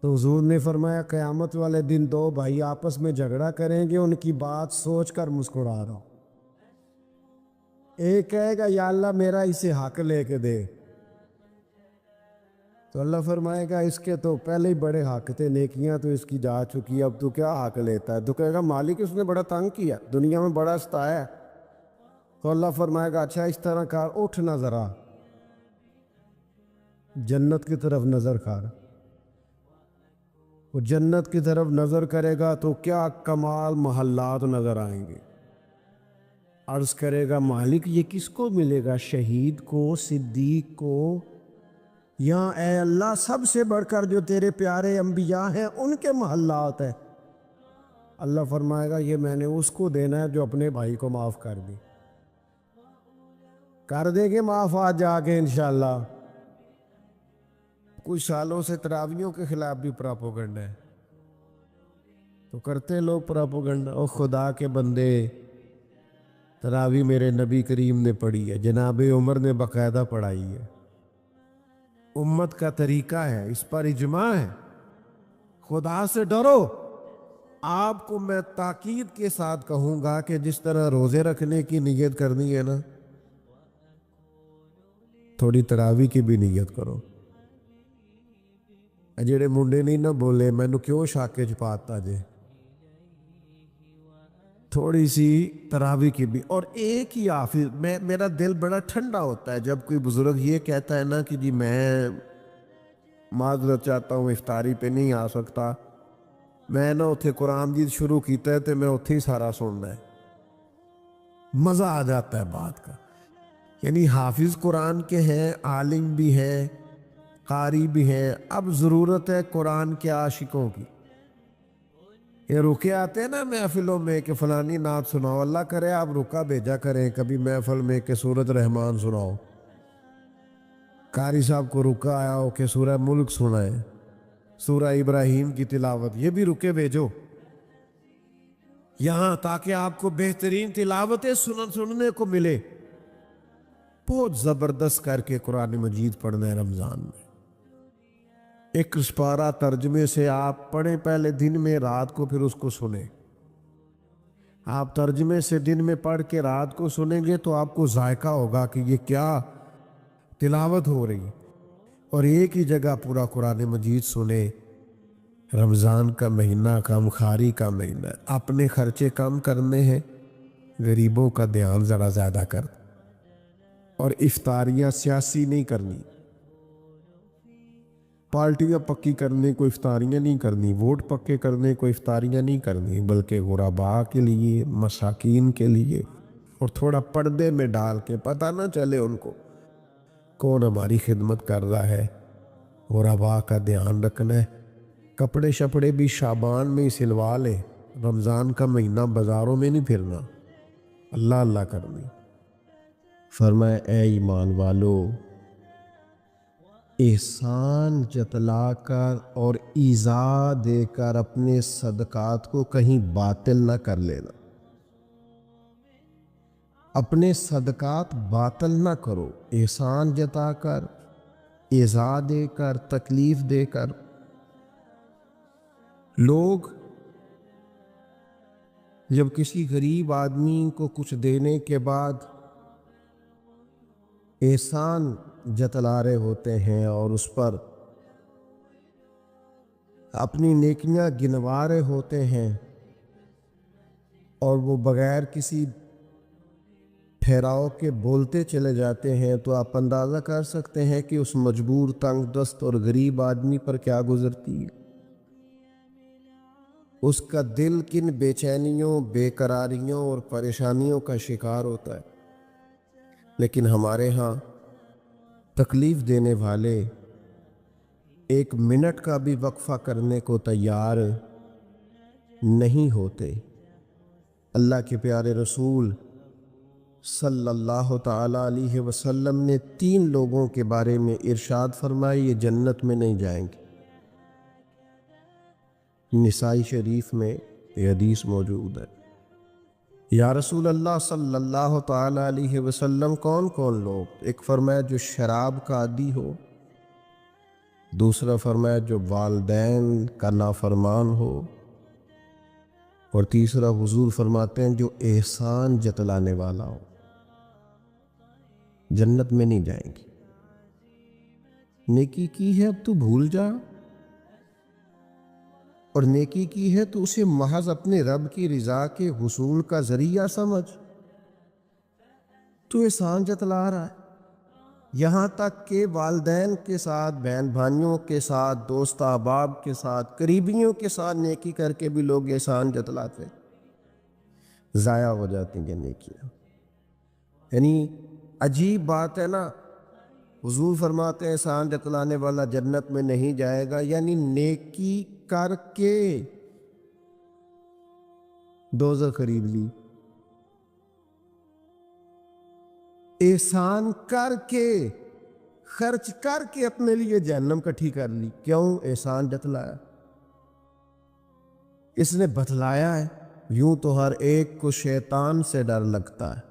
تو حضور نے فرمایا قیامت والے دن دو بھائی آپس میں جھگڑا کریں گے، ان کی بات سوچ کر مسکرا رہا ہوں۔ ایک کہے گا یا اللہ میرا اسے حق لے کے دے، تو اللہ فرمائے گا اس کے تو پہلے ہی بڑے حق تھے، نیکیاں تو اس کی جا چکی، اب تو کیا حق لیتا ہے؟ تو کہے گا مالک اس نے بڑا تنگ کیا، دنیا میں بڑا ستایا ہے۔ تو اللہ فرمائے گا اچھا اس طرح کر، اٹھ نہ ذرا جنت کی طرف نظر کر۔ وہ جنت کی طرف نظر کرے گا تو کیا کمال محلات نظر آئیں گے۔ عرض کرے گا مالک یہ کس کو ملے گا؟ شہید کو، صدیق کو، یا اے اللہ سب سے بڑھ کر جو تیرے پیارے انبیاء ہیں ان کے محلات ہیں؟ اللہ فرمائے گا یہ میں نے اس کو دینا ہے جو اپنے بھائی کو معاف کر دے۔ کر دیں گے معاف آج جا کے انشاءاللہ۔ کچھ سالوں سے تراویحوں کے خلاف بھی پراپوگنڈا ہے، تو کرتے لوگ پراپوگنڈا۔ او خدا کے بندے، تراویح میرے نبی کریم نے پڑھی ہے، جناب عمر نے باقاعدہ پڑھائی ہے، امت کا طریقہ ہے، اس پر اجماع ہے۔ خدا سے ڈرو۔ آپ کو میں تاکید کے ساتھ کہوں گا کہ جس طرح روزے رکھنے کی نیت کرنی ہے نا، تھوڑی تراویح کی بھی نیت کرو۔ جڑے منڈے نہیں نہ بولے مینو کیوں شاکے چ پاتا جے، تھوڑی سی تراویح کی بھی۔ اور ایک ہی حافظ، میرا دل بڑا ٹھنڈا ہوتا ہے جب کوئی بزرگ یہ کہتا ہے نا کہ جی میں معذرت چاہتا ہوں افطاری پہ نہیں آ سکتا، میں نہ اتھے قرآن جی شروع کیتا ہے تو میں اتھے ہی سارا سننا ہے۔ مزہ آ جاتا ہے بات کا، یعنی حافظ قرآن کے ہیں، عالم بھی ہیں، قاری بھی ہیں، اب ضرورت ہے قرآن کے عاشقوں کی۔ یہ رکے آتے ہیں نا محفلوں میں کہ فلانی نعت سناؤ، اللہ کرے آپ رکا بھیجا کریں کبھی محفل میں کہ سورۃ رحمان سناؤ، قاری صاحب کو رکا آیا ہو کہ سورہ ملک سنائے، سورہ ابراہیم کی تلاوت، یہ بھی رکے بھیجو یہاں تاکہ آپ کو بہترین تلاوتیں سننے کو ملے۔ بہت زبردست کر کے قرآن مجید پڑھنا ہے رمضان میں، ایک سپارہ ترجمے سے آپ پڑھیں پہلے دن میں، رات کو پھر اس کو سنیں۔ آپ ترجمے سے دن میں پڑھ کے رات کو سنیں گے تو آپ کو ذائقہ ہوگا کہ یہ کیا تلاوت ہو رہی ہے۔ اور ایک ہی جگہ پورا قرآن مجید سنیں۔ رمضان کا مہینہ کم خاری کا مہینہ ہے، اپنے خرچے کم کرنے ہیں، غریبوں کا دھیان ذرا زیادہ کر، اور افطاریاں سیاسی نہیں کرنی، پارٹیاں پکی کرنے کو افطاریاں نہیں کرنی، ووٹ پکے کرنے کو افطاریاں نہیں کرنی، بلکہ غرباء کے لیے، مساکین کے لیے، اور تھوڑا پردے میں ڈال کے پتہ نہ چلے ان کو کون ہماری خدمت کر رہا ہے۔ غرباء کا دھیان رکھنا ہے۔ کپڑے شپڑے بھی شعبان میں ہی سلوا لے، رمضان کا مہینہ بازاروں میں نہیں پھرنا، اللہ اللہ کرنی۔ فرمائے اے ایمان والو، احسان جتلا کر اور ایذا دے کر اپنے صدقات کو کہیں باطل نہ کر لینا۔ اپنے صدقات باطل نہ کرو، احسان جتا کر، ایذا دے کر، تکلیف دے کر۔ لوگ جب کسی غریب آدمی کو کچھ دینے کے بعد احسان جتلا رہے ہوتے ہیں اور اس پر اپنی نیکیاں گنوا رہے ہوتے ہیں، اور وہ بغیر کسی ٹھہراؤ کے بولتے چلے جاتے ہیں، تو آپ اندازہ کر سکتے ہیں کہ اس مجبور، تنگ دست اور غریب آدمی پر کیا گزرتی ہے۔ اس کا دل کن بے چینیوں، بے قراریوں اور پریشانیوں کا شکار ہوتا ہے۔ لیکن ہمارے ہاں تکلیف دینے والے ایک منٹ کا بھی وقفہ کرنے کو تیار نہیں ہوتے۔ اللہ کے پیارے رسول صلی اللہ تعالیٰ علیہ وسلم نے 3 لوگوں کے بارے میں ارشاد فرمائی، یہ جنت میں نہیں جائیں گے۔ نسائی شریف میں یہ حدیث موجود ہے۔ یا رسول اللہ صلی اللہ تعالیٰ علیہ وسلم کون کون لوگ؟ ایک فرمایا جو شراب کا عادی ہو، دوسرا فرمایا جو والدین کا نافرمان ہو، اور تیسرا حضور فرماتے ہیں جو احسان جتلانے والا ہو، جنت میں نہیں جائیں گی۔ نیکی کی ہے اب تو بھول جا، اور نیکی کی ہے تو اسے محض اپنے رب کی رضا کے حصول کا ذریعہ سمجھ۔ تو احسان جتلا رہا ہے، یہاں تک کہ والدین کے ساتھ، بہن بھائیوں کے ساتھ، دوست احباب کے ساتھ، قریبیوں کے ساتھ نیکی کر کے بھی لوگ احسان جتلاتے، ضائع ہو جاتی ہیں نیکیاں۔ یعنی عجیب بات ہے نا، حضور فرماتے ہیں احسان جتلانے والا جنت میں نہیں جائے گا، یعنی نیکی کر کے دوزخ خرید لی، احسان کر کے، خرچ کر کے اپنے لیے جہنم کٹھی کر لی۔ کیوں؟ احسان جتلایا، اس نے بتلایا ہے۔ یوں تو ہر ایک کو شیطان سے ڈر لگتا ہے،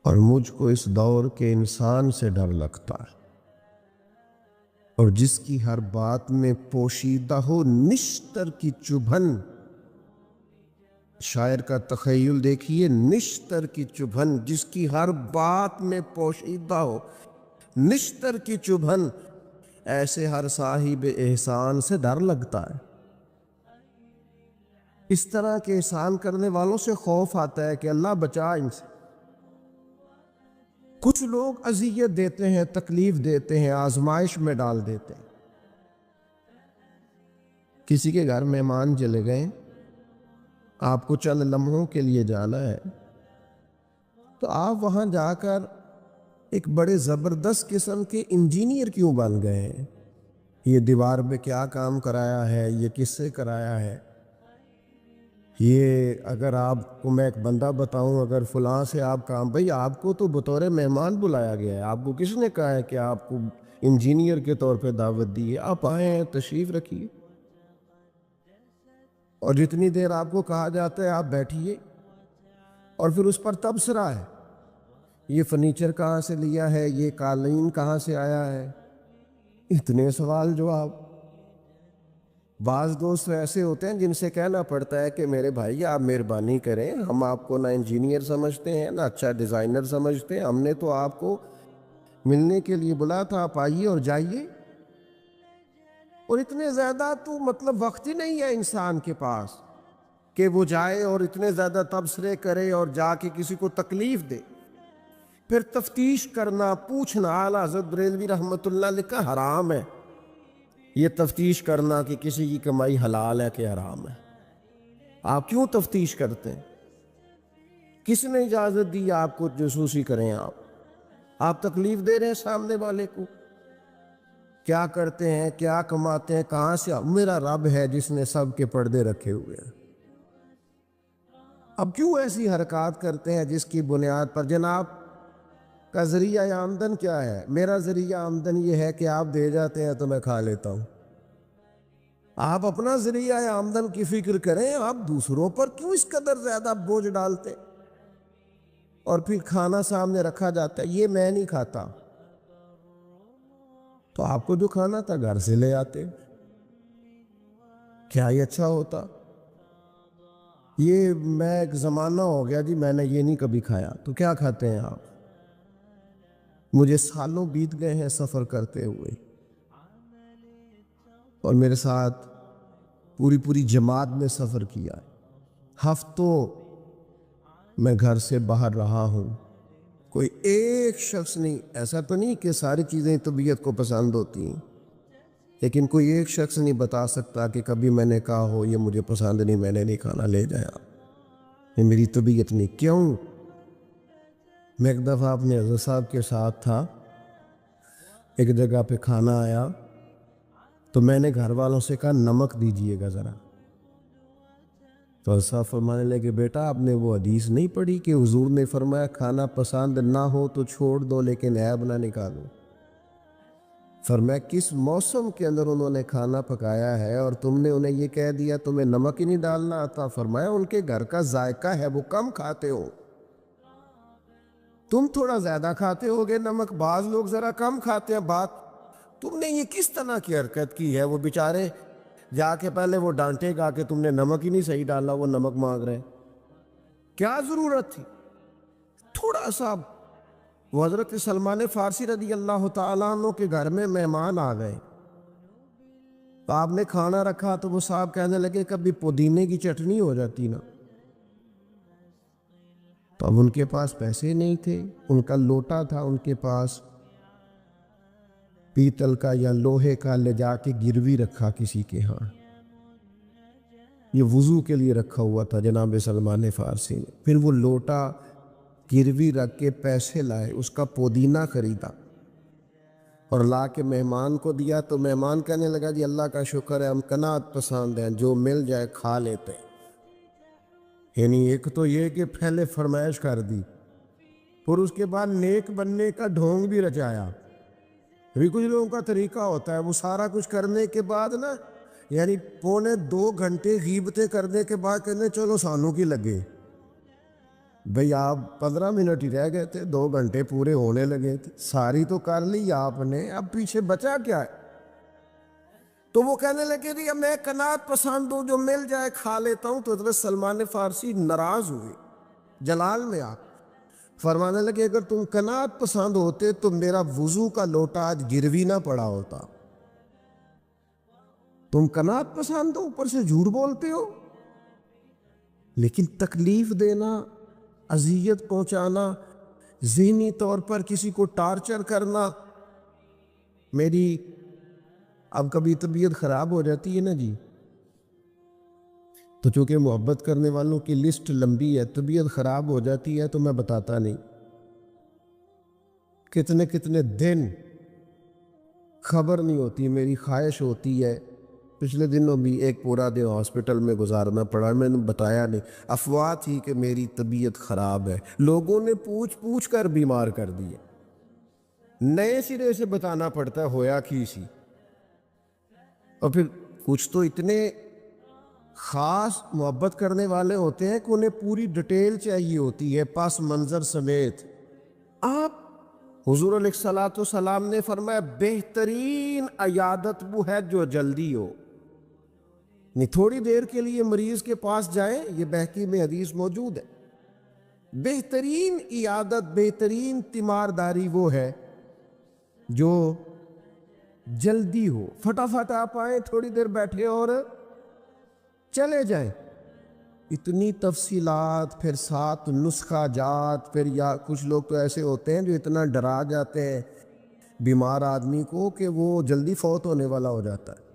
اور مجھ کو اس دور کے انسان سے ڈر لگتا ہے، اور جس کی ہر بات میں پوشیدہ ہو نشتر کی چبھن۔ شاعر کا تخیل دیکھیے، نشتر کی چبھن، جس کی ہر بات میں پوشیدہ ہو نشتر کی چبھن، ایسے ہر صاحب احسان سے ڈر لگتا ہے۔ اس طرح کے احسان کرنے والوں سے خوف آتا ہے کہ اللہ بچا ان سے۔ کچھ لوگ اذیت دیتے ہیں، تکلیف دیتے ہیں، آزمائش میں ڈال دیتے ہیں۔ کسی کے گھر مہمان چلے گئے، آپ کو چند لمحوں کے لیے جانا ہے، تو آپ وہاں جا کر ایک بڑے زبردست قسم کے انجینئر کیوں بن گئے ہیں؟ یہ دیوار پہ کیا کام کرایا ہے، یہ کس سے کرایا ہے، یہ اگر آپ کو میں ایک بندہ بتاؤں، اگر فلاں سے آپ کام، بھئی آپ کو تو بطور مہمان بلایا گیا ہے، آپ کو کس نے کہا ہے کہ آپ کو انجینئر کے طور پہ دعوت دی ہے؟ آپ آئے ہیں، تشریف رکھیے، اور جتنی دیر آپ کو کہا جاتا ہے آپ بیٹھیے، اور پھر اس پر تبصرہ ہے، یہ فرنیچر کہاں سے لیا ہے، یہ قالین کہاں سے آیا ہے، اتنے سوال جواب۔ بعض دوست ایسے ہوتے ہیں جن سے کہنا پڑتا ہے کہ میرے بھائی آپ مہربانی کریں، ہم آپ کو نہ انجینئر سمجھتے ہیں نہ اچھا ڈیزائنر سمجھتے ہیں، ہم نے تو آپ کو ملنے کے لیے بلایا تھا، آپ آئیے اور جائیے۔ اور اتنے زیادہ تو مطلب وقت ہی نہیں ہے انسان کے پاس کہ وہ جائے اور اتنے زیادہ تبصرے کرے اور جا کے کسی کو تکلیف دے۔ پھر تفتیش کرنا، پوچھنا، اعلیٰ حضرت بریلوی رحمۃ اللہ علیہ کا حرام ہے یہ تفتیش کرنا کہ کسی کی کمائی حلال ہے کہ حرام ہے۔ آپ کیوں تفتیش کرتے ہیں؟ کس نے اجازت دی آپ کو جاسوسی کریں؟ آپ تکلیف دے رہے ہیں سامنے والے کو، کیا کرتے ہیں، کیا کماتے ہیں، کہاں سے؟ میرا رب ہے جس نے سب کے پردے رکھے ہوئے ہیں۔ اب کیوں ایسی حرکات کرتے ہیں جس کی بنیاد پر جناب کا ذریعہ آمدن کیا ہے؟ میرا ذریعہ آمدن یہ ہے کہ آپ دے جاتے ہیں تو میں کھا لیتا ہوں۔ آپ اپنا ذریعہ آمدن کی فکر کریں، آپ دوسروں پر کیوں اس قدر زیادہ بوجھ ڈالتے؟ اور پھر کھانا سامنے رکھا جاتا ہے، یہ میں نہیں کھاتا، تو آپ کو جو کھانا تھا گھر سے لے آتے، کیا یہ اچھا ہوتا؟ یہ میں ایک زمانہ ہو گیا جی میں نے یہ نہیں کبھی کھایا، تو کیا کھاتے ہیں آپ؟ مجھے سالوں بیت گئے ہیں سفر کرتے ہوئے، اور میرے ساتھ پوری جماعت نے سفر کیا ہے، ہفتوں میں گھر سے باہر رہا ہوں، کوئی ایک شخص نہیں، ایسا تو نہیں کہ ساری چیزیں طبیعت کو پسند ہوتی ہیں، لیکن کوئی ایک شخص نہیں بتا سکتا کہ کبھی میں نے کہا ہو یہ مجھے پسند نہیں، میں نے نہیں کھانا، لے جایا، یہ میری طبیعت نہیں۔ کیوں؟ میں ایک دفعہ اپنے حضرت صاحب کے ساتھ تھا، ایک جگہ پہ کھانا آیا، تو میں نے گھر والوں سے کہا نمک دیجئے گا ذرا، تو حضرت صاحب فرمانے لگے بیٹا آپ نے وہ حدیث نہیں پڑھی کہ حضور نے فرمایا کھانا پسند نہ ہو تو چھوڑ دو لیکن عیب نہ نکالو؟ فرمایا کس موسم کے اندر انہوں نے کھانا پکایا ہے اور تم نے انہیں یہ کہہ دیا تمہیں نمک ہی نہیں ڈالنا آتا؟ فرمایا ان کے گھر کا ذائقہ ہے، وہ کم کھاتے ہو، تم تھوڑا زیادہ کھاتے ہوگے نمک، بعض لوگ ذرا کم کھاتے ہیں، بات تم نے یہ کس طرح کی حرکت کی ہے؟ وہ بیچارے جا کے پہلے وہ ڈانٹے گا کہ تم نے نمک ہی نہیں صحیح ڈالا، وہ نمک مانگ رہے، کیا ضرورت تھی؟ تھوڑا سا وہ حضرت سلمان فارسی رضی اللہ تعالیٰ عنہ کے گھر میں مہمان آ گئے، تو آپ نے کھانا رکھا تو وہ صاحب کہنے لگے کبھی پودینے کی چٹنی ہو جاتی نا۔ تو اب ان کے پاس پیسے نہیں تھے، ان کا لوٹا تھا ان کے پاس پیتل کا یا لوہے کا، لے جا کے گروی رکھا کسی کے ہاں، یہ وضو کے لیے رکھا ہوا تھا جناب سلمان فارسی نے۔ پھر وہ لوٹا گروی رکھ کے پیسے لائے، اس کا پودینہ خریدا اور لا کے مہمان کو دیا، تو مہمان کہنے لگا جی اللہ کا شکر ہے، ہم قناعت پسند ہیں، جو مل جائے کھا لیتے ہیں۔ یعنی ایک تو یہ کہ پہلے فرمائش کر دی، پھر اس کے بعد نیک بننے کا ڈھونگ بھی رچایا۔ ابھی کچھ لوگوں کا طریقہ ہوتا ہے، وہ سارا کچھ کرنے کے بعد نا، یعنی 2.25 گھنٹے غیبتیں کرنے کے بعد کہنے چلو سانوں کی لگے۔ بھئی آپ 15 منٹ ہی رہ گئے تھے، 2 گھنٹے پورے ہونے لگے تھے، ساری تو کر لی آپ نے، اب پیچھے بچا کیا ہے؟ تو وہ کہنے لگے جی میں قناعت پسند ہوں، جو مل جائے کھا لیتا ہوں۔ تو حضرت سلمان فارسی ناراض ہوئے، جلال میں آپ فرمانے لگے اگر تم قناعت پسند ہوتے تو میرا وضو کا لوٹا آج گروی نہ پڑا ہوتا۔ تم قناعت پسند ہو، اوپر سے جھوٹ بولتے ہو۔ لیکن تکلیف دینا، اذیت پہنچانا، ذہنی طور پر کسی کو ٹارچر کرنا، میری اب کبھی طبیعت خراب ہو جاتی ہے نا جی، تو چونکہ محبت کرنے والوں کی لسٹ لمبی ہے، طبیعت خراب ہو جاتی ہے تو میں بتاتا نہیں، کتنے کتنے دن خبر نہیں ہوتی، میری خواہش ہوتی ہے۔ پچھلے دنوں بھی ایک پورا دن ہاسپٹل میں گزارنا پڑا، میں نے بتایا نہیں، افواہ تھی کہ میری طبیعت خراب ہے، لوگوں نے پوچھ پوچھ کر بیمار کر دیے، نئے سرے سے بتانا پڑتا ہے ہویا کی سی۔ اور پھر کچھ تو اتنے خاص محبت کرنے والے ہوتے ہیں کہ انہیں پوری ڈیٹیل چاہیے ہوتی ہے پس منظر سمیت۔ آپ حضور علیہ الصلوۃ والسلام نے فرمایا بہترین عیادت وہ ہے جو جلدی ہو، نہیں تھوڑی دیر کے لیے مریض کے پاس جائیں، یہ بہقی میں حدیث موجود ہے، بہترین عیادت، بہترین تیمارداری وہ ہے جو جلدی ہو، فٹافٹ آپ آئیں، تھوڑی دیر بیٹھے اور چلے جائیں۔ اتنی تفصیلات، پھر ساتھ نسخہ جات، پھر یا کچھ لوگ تو ایسے ہوتے ہیں جو اتنا ڈرا جاتے ہیں بیمار آدمی کو کہ وہ جلدی فوت ہونے والا ہو جاتا ہے۔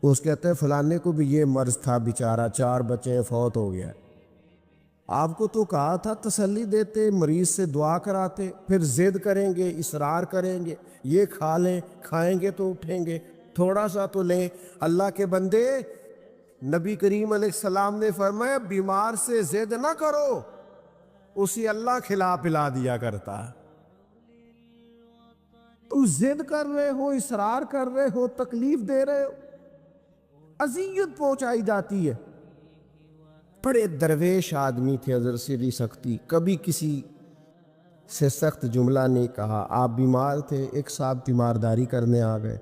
اس کہتے ہیں فلانے کو بھی یہ مرض تھا بیچارہ، 4 بچے فوت ہو گیا۔ آپ کو تو کہا تھا تسلی دیتے، مریض سے دعا کراتے، پھر ضد کریں گے، اصرار کریں گے، یہ کھا لیں، کھائیں گے تو اٹھیں گے، تھوڑا سا تو لیں۔ اللہ کے بندے، نبی کریم علیہ السلام نے فرمایا بیمار سے ضد نہ کرو، اسے اللہ کھلا پلا دیا کرتا ہے۔ تم ضد کر رہے ہو، اصرار کر رہے ہو، تکلیف دے رہے ہو، اذیت پہنچائی جاتی ہے۔ بڑے درویش آدمی تھے حضرت سری سختی، کبھی کسی سے سخت جملہ نہیں کہا۔ آپ بیمار تھے، ایک صاحب تیمارداری کرنے آ گئے،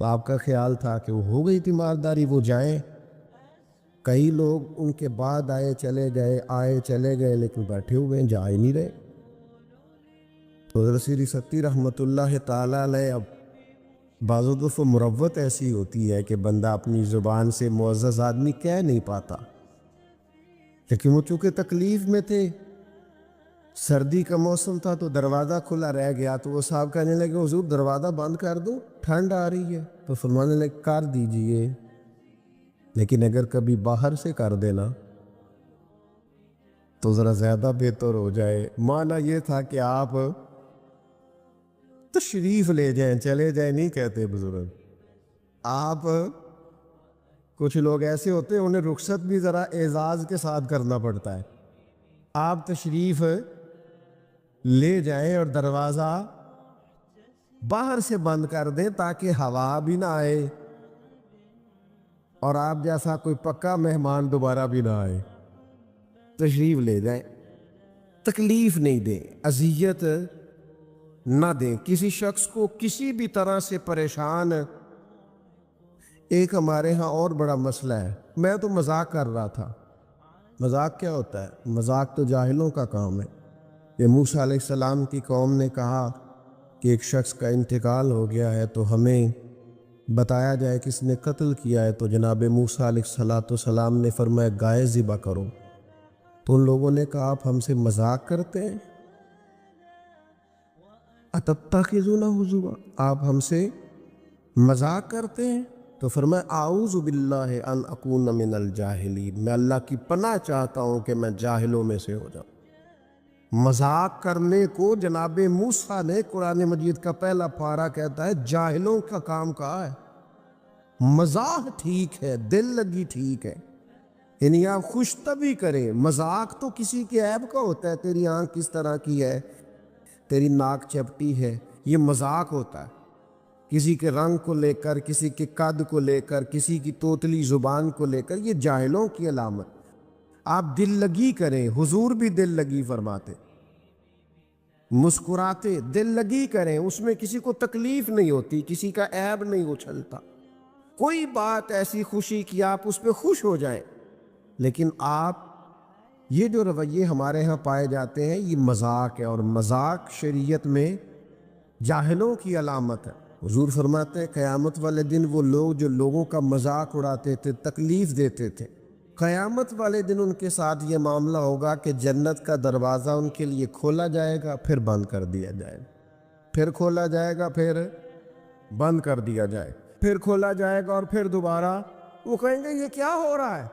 تو آپ کا خیال تھا کہ وہ ہو گئی تیمارداری، وہ جائیں۔ کئی لوگ ان کے بعد آئے چلے گئے، آئے چلے گئے، لیکن بیٹھے ہوئے ہیں، جا ہی نہیں رہے۔ تو حضرت سری سختی رحمۃ اللہ تعالیٰ علیہ، اب بعض دفعہ مروت ایسی ہوتی ہے کہ بندہ اپنی زبان سے معزز آدمی کہہ نہیں پاتا، لیکن وہ چونکہ تکلیف میں تھے، سردی کا موسم تھا تو دروازہ کھلا رہ گیا، تو وہ صاحب کہنے لگے حضور دروازہ بند کر دوں، ٹھنڈ آ رہی ہے۔ تو فرمانے لگے کر دیجئے، لیکن اگر کبھی باہر سے کر دینا تو ذرا زیادہ بہتر ہو جائے۔ معنی یہ تھا کہ آپ تشریف لے جائیں، چلے جائیں نہیں کہتے بزرگ۔ آپ کچھ لوگ ایسے ہوتے ہیں انہیں رخصت بھی ذرا اعزاز کے ساتھ کرنا پڑتا ہے۔ آپ تشریف لے جائیں اور دروازہ باہر سے بند کر دیں تاکہ ہوا بھی نہ آئے اور آپ جیسا کوئی پکا مہمان دوبارہ بھی نہ آئے۔ تشریف لے جائیں، تکلیف نہیں دیں، اذیت نہ دیں کسی شخص کو کسی بھی طرح سے پریشان۔ ایک ہمارے ہاں اور بڑا مسئلہ ہے، میں تو مذاق کر رہا تھا۔ مذاق کیا ہوتا ہے؟ مذاق تو جاہلوں کا کام ہے۔ یہ موسیٰ علیہ السلام کی قوم نے کہا کہ ایک شخص کا انتقال ہو گیا ہے تو ہمیں بتایا جائے کس نے قتل کیا ہے، تو جناب موسیٰ علیہ السلام نے فرمایا گائے ذبح کرو۔ تو ان لوگوں نے کہا آپ ہم سے مذاق کرتے ہیں، اتتخذونہ ہزوا، آپ ہم سے مذاق کرتے ہیں؟ تو فرمایا اعوذ باللہ ان اکون من الجاہلین، میں اللہ کی پناہ چاہتا ہوں کہ میں جاہلوں میں سے ہو جاؤں۔ مذاق کرنے کو جناب موسیٰ نے قرآن مجید کا پہلا پارہ کہتا ہے جاہلوں کا کام کہا ہے۔ مزاح ٹھیک ہے، دل لگی ٹھیک ہے، یعنی آپ خوش طبعی کریں۔ مذاق تو کسی کے عیب کا ہوتا ہے، تیری آنکھ کس طرح کی ہے، تیری ناک چپٹی ہے، یہ مذاق ہوتا ہے۔ کسی کے رنگ کو لے کر، کسی کے قد کو لے کر، کسی کی توتلی زبان کو لے کر، یہ جاہلوں کی علامت۔ آپ دل لگی کریں، حضور بھی دل لگی فرماتے، مسکراتے دل لگی کریں، اس میں کسی کو تکلیف نہیں ہوتی، کسی کا عیب نہیں اچھلتا، کوئی بات ایسی خوشی کی آپ اس پہ خوش ہو جائیں۔ لیکن آپ یہ جو رویے ہمارے ہاں پائے جاتے ہیں یہ مذاق ہے، اور مذاق شریعت میں جاہلوں کی علامت ہے۔ حضور فرماتے ہیں قیامت والے دن وہ لوگ جو لوگوں کا مذاق اڑاتے تھے، تکلیف دیتے تھے، قیامت والے دن ان کے ساتھ یہ معاملہ ہوگا کہ جنت کا دروازہ ان کے لیے کھولا جائے گا، پھر بند کر دیا جائے گا، پھر کھولا جائے گا، پھر بند کر دیا جائے، پھر کھولا جائے گا، اور پھر دوبارہ وہ کہیں گے یہ کیا ہو رہا ہے؟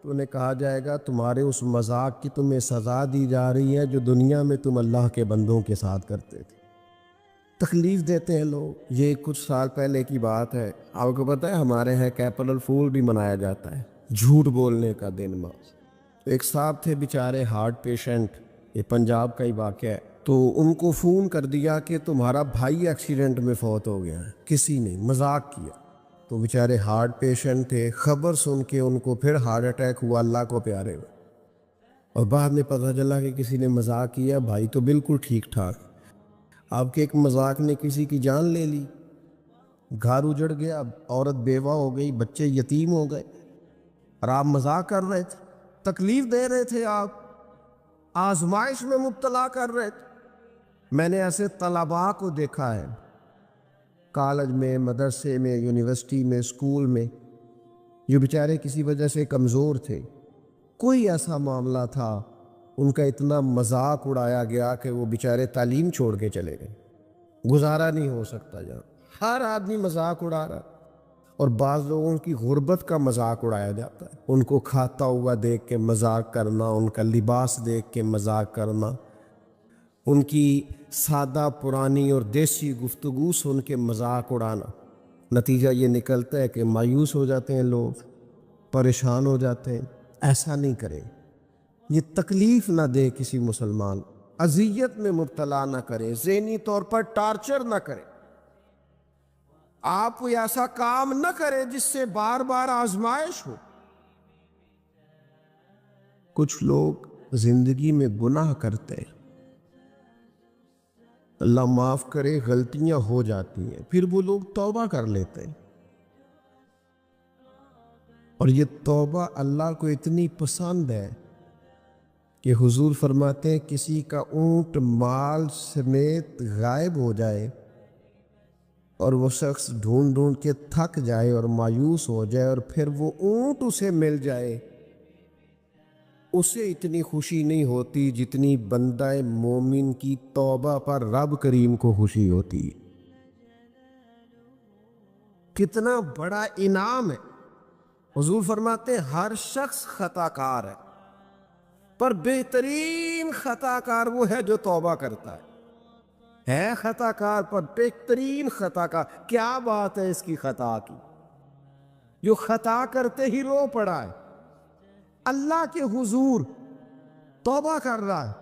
تو انہیں کہا جائے گا تمہارے اس مذاق کی تمہیں سزا دی جا رہی ہے جو دنیا میں تم اللہ کے بندوں کے ساتھ کرتے تھے۔ تکلیف دیتے ہیں لوگ۔ یہ کچھ سال پہلے کی بات ہے، آپ کو پتہ ہے ہمارے ہاں اپریل فول بھی منایا جاتا ہے، جھوٹ بولنے کا دن۔ ایک صاحب تھے بیچارے ہارٹ پیشنٹ، یہ پنجاب کا ہی واقعہ ہے، تو ان کو فون کر دیا کہ تمہارا بھائی ایکسیڈنٹ میں فوت ہو گیا ہے، کسی نے مذاق کیا۔ تو بیچارے ہارٹ پیشنٹ تھے، خبر سن کے ان کو پھر ہارٹ اٹیک ہوا اللہ کو پیارے ہوئے، اور بعد میں پتہ چلا کہ کسی نے مذاق کیا، بھائی تو بالکل ٹھیک ٹھاک، آپ کے ایک مذاق نے کسی کی جان لے لی، گھر اجڑ گیا، عورت بیوہ ہو گئی، بچے یتیم ہو گئے، اور آپ مذاق کر رہے تھے، تکلیف دے رہے تھے، آپ آزمائش میں مبتلا کر رہے تھے۔ میں نے ایسے طلباء کو دیکھا ہے، کالج میں، مدرسے میں، یونیورسٹی میں، اسکول میں، جو بیچارے کسی وجہ سے کمزور تھے، کوئی ایسا معاملہ تھا، ان کا اتنا مذاق اڑایا گیا کہ وہ بیچارے تعلیم چھوڑ کے چلے گئے، گزارا نہیں ہو سکتا جہاں، ہر آدمی مذاق اڑا رہا۔ اور بعض لوگوں کی غربت کا مذاق اڑایا جاتا ہے، ان کو کھاتا ہوا دیکھ کے مذاق کرنا، ان کا لباس دیکھ کے مذاق کرنا، ان کی سادہ پرانی اور دیسی گفتگو سن کے مذاق اڑانا۔ نتیجہ یہ نکلتا ہے کہ مایوس ہو جاتے ہیں لوگ، پریشان ہو جاتے ہیں۔ ایسا نہیں کرے، یہ تکلیف نہ دے کسی مسلمان، اذیت میں مبتلا نہ کرے، ذہنی طور پر ٹارچر نہ کرے، آپ کوئی ایسا کام نہ کرے جس سے بار بار آزمائش ہو۔ کچھ لوگ زندگی میں گناہ کرتے ہیں، اللہ معاف کرے، غلطیاں ہو جاتی ہیں، پھر وہ لوگ توبہ کر لیتے ہیں، اور یہ توبہ اللہ کو اتنی پسند ہے کہ حضور فرماتے ہیں کسی کا اونٹ مال سمیت غائب ہو جائے اور وہ شخص ڈھونڈ ڈھونڈ کے تھک جائے اور مایوس ہو جائے، اور پھر وہ اونٹ اسے مل جائے، اسے اتنی خوشی نہیں ہوتی جتنی بندہ مومن کی توبہ پر رب کریم کو خوشی ہوتی ہے۔ کتنا بڑا انعام ہے۔ حضور فرماتے ہیں ہر شخص خطا کار ہے، پر بہترین خطا کار وہ ہے جو توبہ کرتا ہے خطا کار پر بہترین خطا کار۔ کیا بات ہے اس کی خطا کی، جو خطا کرتے ہی رو پڑا ہے، اللہ کے حضور توبہ کر رہا ہے،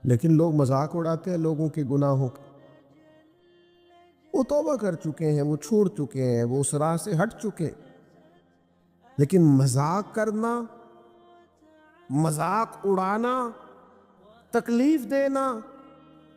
لیکن لوگ مذاق اڑاتے ہیں لوگوں کے گناہوں کا۔ وہ توبہ کر چکے ہیں، وہ چھوڑ چکے ہیں، وہ اس راہ سے ہٹ چکے، لیکن مذاق کرنا، مذاق اڑانا، تکلیف دینا،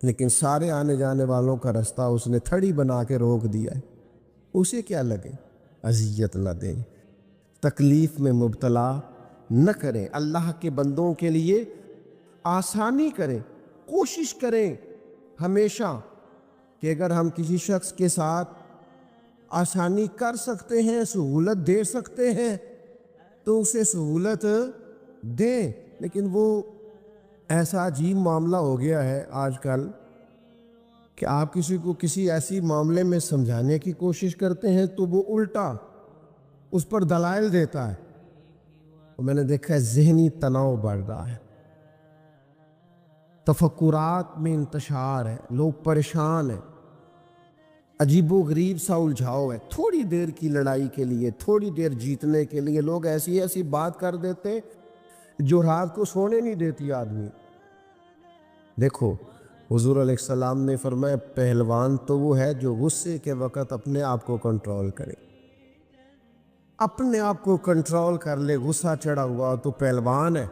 لیکن سارے آنے جانے والوں کا راستہ اس نے تھڑی بنا کے روک دیا ہے۔ اسے کیا لگے؟ اذیت نہ دیں، تکلیف میں مبتلا نہ کریں، اللہ کے بندوں کے لیے آسانی کریں، کوشش کریں ہمیشہ کہ اگر ہم کسی شخص کے ساتھ آسانی کر سکتے ہیں، سہولت دے سکتے ہیں تو اسے سہولت دیں۔ لیکن وہ ایسا عجیب معاملہ ہو گیا ہے آج کل کہ آپ کسی کو کسی ایسی معاملے میں سمجھانے کی کوشش کرتے ہیں تو وہ الٹا اس پر دلائل دیتا ہے، اور میں نے دیکھا ہے ذہنی تناؤ بڑھ رہا ہے، تفکرات میں انتشار ہے، لوگ پریشان ہیں، عجیب و غریب سا الجھاؤ ہے۔ تھوڑی دیر کی لڑائی کے لیے، تھوڑی دیر جیتنے کے لیے لوگ ایسی ایسی بات کر دیتے جو رات کو سونے نہیں دیتی آدمی۔ دیکھو حضور علیہ السلام نے فرمایا پہلوان تو وہ ہے جو غصے کے وقت اپنے آپ کو کنٹرول کرے، اپنے آپ کو کنٹرول کر لے، غصہ چڑھا ہوا تو پہلوان ہے۔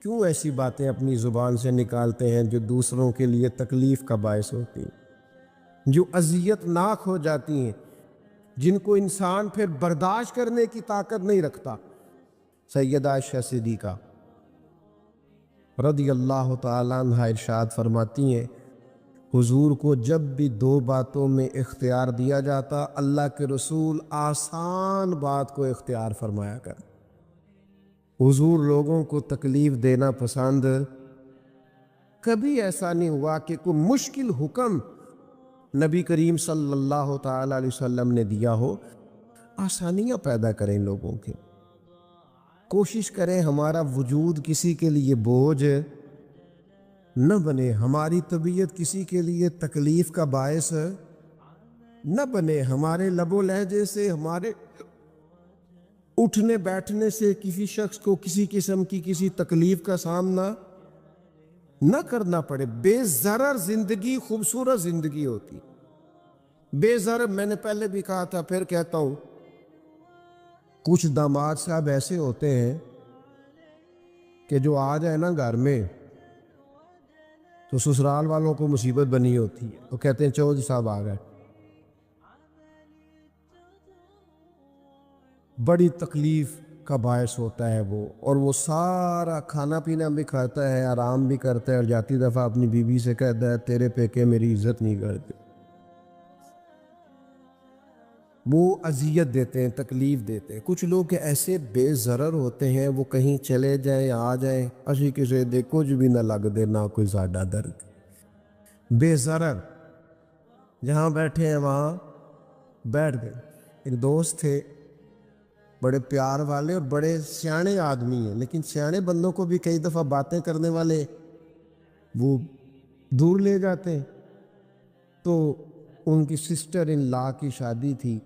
کیوں ایسی باتیں اپنی زبان سے نکالتے ہیں جو دوسروں کے لیے تکلیف کا باعث ہوتی ہیں، جو اذیت ناک ہو جاتی ہیں، جن کو انسان پھر برداشت کرنے کی طاقت نہیں رکھتا۔ سیدہ عائشہ صدیقہ رضی اللہ تعالیٰ عنہا ارشاد فرماتی ہیں حضور کو جب بھی دو باتوں میں اختیار دیا جاتا، اللہ کے رسول آسان بات کو اختیار فرمایا کر۔ حضور لوگوں کو تکلیف دینا پسند، کبھی ایسا نہیں ہوا کہ کوئی مشکل حکم نبی کریم صلی اللہ تعالیٰ علیہ وسلم نے دیا ہو۔ آسانیاں پیدا کریں لوگوں کے، کوشش کریں ہمارا وجود کسی کے لیے بوجھ نہ بنے، ہماری طبیعت کسی کے لیے تکلیف کا باعث نہ بنے، ہمارے لب و لہجے سے، ہمارے اٹھنے بیٹھنے سے کسی شخص کو کسی قسم کی کسی تکلیف کا سامنا نہ کرنا پڑے۔ بے ضرر زندگی خوبصورت زندگی ہوتی، بے ضرر۔ میں نے پہلے بھی کہا تھا، پھر کہتا ہوں، کچھ داماد صاحب ایسے ہوتے ہیں کہ جو آ جائے نا گھر میں تو سسرال والوں کو مصیبت بنی ہوتی ہے، وہ کہتے ہیں چودھری صاحب آ گئے۔ بڑی تکلیف کا باعث ہوتا ہے وہ، اور وہ سارا کھانا پینا بھی کھاتا ہے، آرام بھی کرتا ہے، اور جاتی دفعہ اپنی بیوی سے کہتا ہے تیرے پیکے میری عزت نہیں کرتے۔ وہ اذیت دیتے ہیں، تکلیف دیتے ہیں۔ کچھ لوگ ایسے بے ضرر ہوتے ہیں، وہ کہیں چلے جائیں آ جائیں، اسی کسی دے کچھ بھی نہ لگ دے، نہ کوئی ساڈا درد، بے ضرر، جہاں بیٹھے ہیں وہاں بیٹھ گئے۔ ایک دوست تھے بڑے پیار والے اور بڑے سیانے آدمی ہیں، لیکن سیانے بندوں کو بھی کئی دفعہ باتیں کرنے والے وہ دور لے جاتے ہیں۔ تو ان کی سسٹر ان لا کی شادی تھی،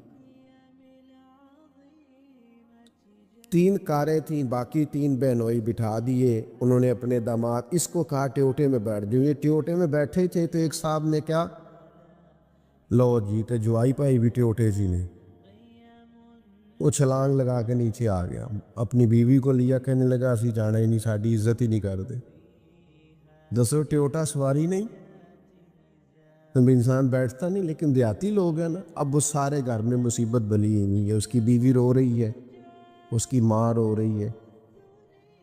3 کاریں تھیں، باقی 3 بہنوئی بٹھا دیے انہوں نے اپنے داماد، اس کو کہا ٹیوٹے میں بیٹھ جاؤ۔ یہ ٹیوٹے میں بیٹھے تھے تو ایک صاحب نے کیا، لو جی تے جوائی پائی بھی ٹیوٹے جی نے، وہ چھلانگ لگا کے نیچے آ گیا، اپنی بیوی کو لیا، کہنے لگا اسی جانا ہی نہیں، ساڈی عزت ہی نہیں کرتے۔ دسو ٹیوٹا سواری نہیں تو انسان بیٹھتا نہیں، لیکن دیہاتی لوگ ہیں نا۔ اب وہ سارے گھر میں مصیبت بلی ہوئی ہے، اس کی بیوی رو رہی ہے، اس کی ماں رو رہی ہے،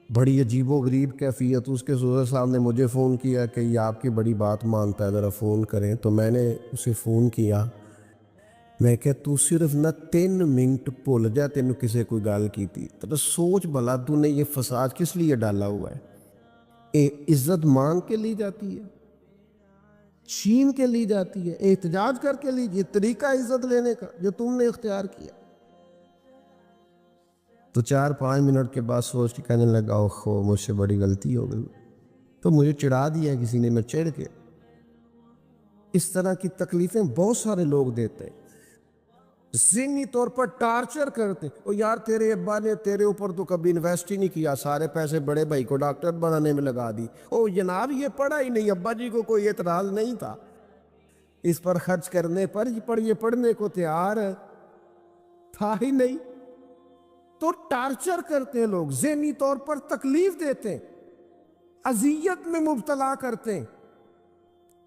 بڑی عجیب و غریب کیفیت۔ اس کے سسر صاحب نے مجھے فون کیا کہ یہ آپ کی بڑی بات مانتا ہے، ذرا فون کریں۔ تو میں نے اسے فون کیا، میں کہ تو صرف نہ 3 منٹ بھول جا، تینوں کسے کوئی گال کی تھی، تو سوچ بھلا تو نے یہ فساد کس لیے ڈالا ہوا ہے؟ عزت مانگ کے لی جاتی ہے، چھین کے لی جاتی ہے، احتجاج کر کے لی، یہ طریقہ عزت لینے کا جو تم نے اختیار کیا۔ تو 4-5 منٹ کے بعد سوچ کے کہنے لگا اوہو مجھ سے بڑی غلطی ہو گئی، تو مجھے چڑھا دیا کسی نے، میں چڑھ کے۔ اس طرح کی تکلیفیں بہت سارے لوگ دیتے ہیں، ذہنی طور پر ٹارچر کرتے ہیں۔ او یار تیرے ابا نے تیرے اوپر تو کبھی انویسٹ ہی نہیں کیا، سارے پیسے بڑے بھائی کو ڈاکٹر بنانے میں لگا دی۔ او جناب یہ پڑھا ہی نہیں، ابا جی کو کوئی اعتراض نہیں تھا اس پر خرچ کرنے پر، یہ پڑھنے کو تیار تھا ہی نہیں۔ تو ٹارچر کرتے ہیں لوگ، ذہنی طور پر تکلیف دیتے ہیں، اذیت میں مبتلا کرتے ہیں۔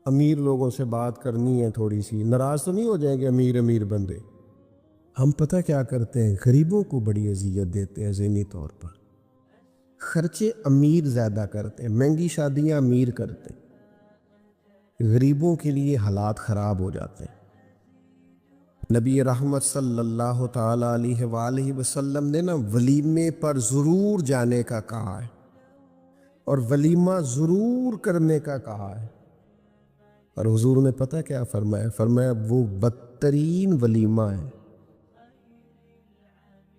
امیر لوگوں سے بات کرنی ہے تھوڑی سی، ناراض تو نہیں ہو جائیں گے امیر بندے؟ ہم پتہ کیا کرتے ہیں، غریبوں کو بڑی اذیت دیتے ہیں ذہنی طور پر، خرچے امیر زیادہ کرتے ہیں، مہنگی شادیاں امیر کرتے ہیں، غریبوں کے لیے حالات خراب ہو جاتے ہیں۔ نبی رحمت صلی اللہ تعالیٰ علیہ وآلہ وسلم نے نا ولیمے پر ضرور جانے کا کہا ہے، اور ولیمہ ضرور کرنے کا کہا ہے، اور حضور نے پتہ کیا فرمایا؟ فرمایا وہ بدترین ولیمہ ہے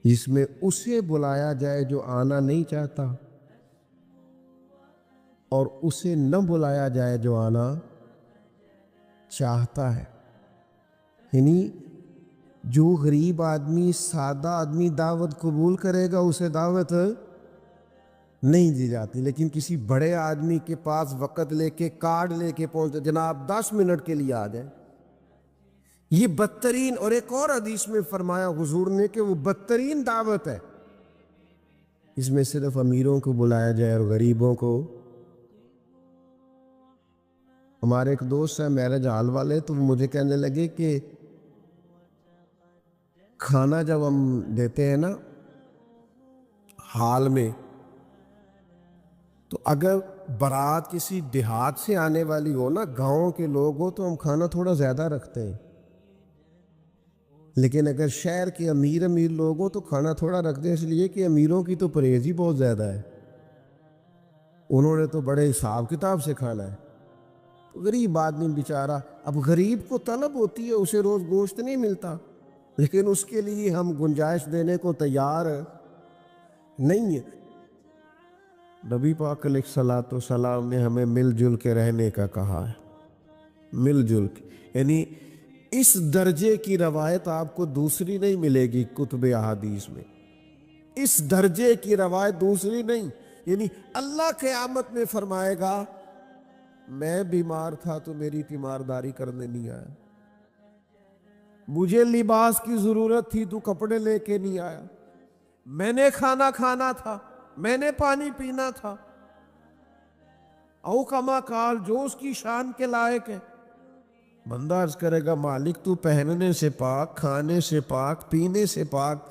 جس میں اسے بلایا جائے جو آنا نہیں چاہتا، اور اسے نہ بلایا جائے جو آنا چاہتا ہے۔ یعنی جو غریب آدمی، سادہ آدمی دعوت قبول کرے گا اسے دعوت نہیں دی جاتی، لیکن کسی بڑے آدمی کے پاس وقت لے کے کارڈ لے کے پہنچتے، جناب 10 منٹ کے لیے آ جائیں، یہ بدترین۔ اور ایک اور حدیث میں فرمایا حضور نے کہ وہ بدترین دعوت ہے، اس میں صرف امیروں کو بلایا جائے اور غریبوں کو۔ ہمارے ایک دوست ہیں میرج ہال والے، تو وہ مجھے کہنے لگے کہ کھانا جب ہم دیتے ہیں نا ہال میں، تو اگر بارات کسی دیہات سے آنے والی ہو نا، گاؤں کے لوگ ہو، تو ہم کھانا تھوڑا زیادہ رکھتے ہیں، لیکن اگر شہر کے امیر لوگ ہو تو کھانا تھوڑا رکھتے ہیں، اس لیے کہ امیروں کی تو پرہیز ہی بہت زیادہ ہے، انہوں نے تو بڑے حساب کتاب سے کھانا ہے۔ غریب آدمی بیچارہ، اب غریب کو طلب ہوتی ہے، اسے روز گوشت نہیں ملتا، لیکن اس کے لیے ہم گنجائش دینے کو تیار نہیں ہے۔ نبی پاک علیہ الصلوۃ والسلام نے ہمیں مل جل کے رہنے کا کہا ہے، مل جل کے، یعنی اس درجے کی روایت آپ کو دوسری نہیں ملے گی کتب احادیث میں، اس درجے کی روایت دوسری نہیں۔ یعنی اللہ قیامت میں فرمائے گا میں بیمار تھا تو میری تیمارداری کرنے نہیں آیا، مجھے لباس کی ضرورت تھی تو کپڑے لے کے نہیں آیا، میں نے کھانا کھانا تھا، میں نے پانی پینا تھا، او کما قال، جو اس کی شان کے لائق ہے۔ بندہ عرض کرے گا مالک تو پہننے سے پاک، کھانے سے پاک، پینے سے پاک،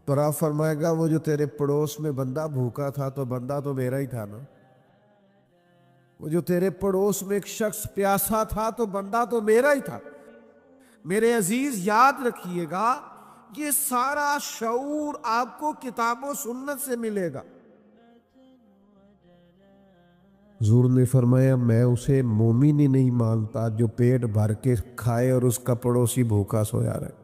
تو آپ فرمائے گا وہ جو تیرے پڑوس میں بندہ بھوکا تھا تو بندہ تو میرا ہی تھا نا، وہ جو تیرے پڑوس میں ایک شخص پیاسا تھا تو بندہ تو میرا ہی تھا۔ میرے عزیز یاد رکھیے گا، یہ سارا شعور آپ کو کتاب و سنت سے ملے گا۔ حضور نے فرمایا میں اسے مومن ہی نہیں مانتا جو پیٹ بھر کے کھائے اور اس کا پڑوسی بھوکا سویا رہے۔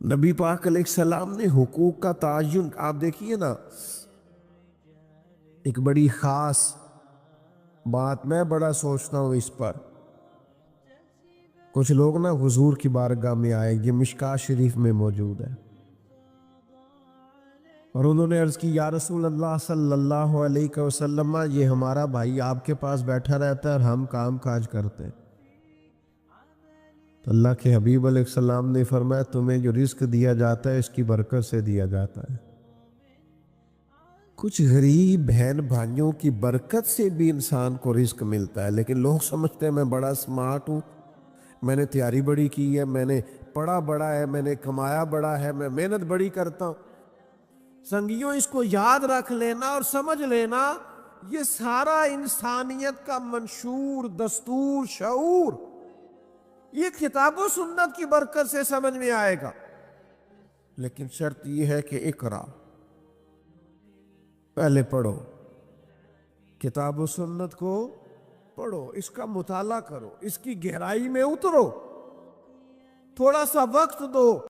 نبی پاک علیہ السلام نے حقوق کا تعین، آپ دیکھیے نا، ایک بڑی خاص بات میں بڑا سوچتا ہوں اس پر۔ کچھ لوگ نا حضور کی بارگاہ میں آئے، یہ مشکاہ شریف میں موجود ہے، اور انہوں نے عرض کی یا رسول اللہ صلی اللہ علیہ وسلم، یہ ہمارا بھائی آپ کے پاس بیٹھا رہتا ہے اور ہم کام کاج کرتے ہیں۔ تو اللہ کے حبیب علیہ السلام نے فرمایا تمہیں جو رزق دیا جاتا ہے اس کی برکت سے دیا جاتا ہے۔ کچھ غریب بہن بھائیوں کی برکت سے بھی انسان کو رزق ملتا ہے، لیکن لوگ سمجھتے ہیں میں بڑا سمارٹ ہوں، میں نے تیاری بڑی کی ہے، میں نے پڑھا بڑا ہے، میں نے کمایا بڑا ہے، میں محنت بڑی کرتا ہوں۔ سنگیوں اس کو یاد رکھ لینا اور سمجھ لینا، یہ سارا انسانیت کا منشور، دستور، شعور، یہ کتاب و سنت کی برکت سے سمجھ میں آئے گا، لیکن شرط یہ ہے کہ اقرا، پہلے پڑھو، کتاب و سنت کو پڑھو، اس کا مطالعہ کرو، اس کی گہرائی میں اترو، تھوڑا سا وقت دو۔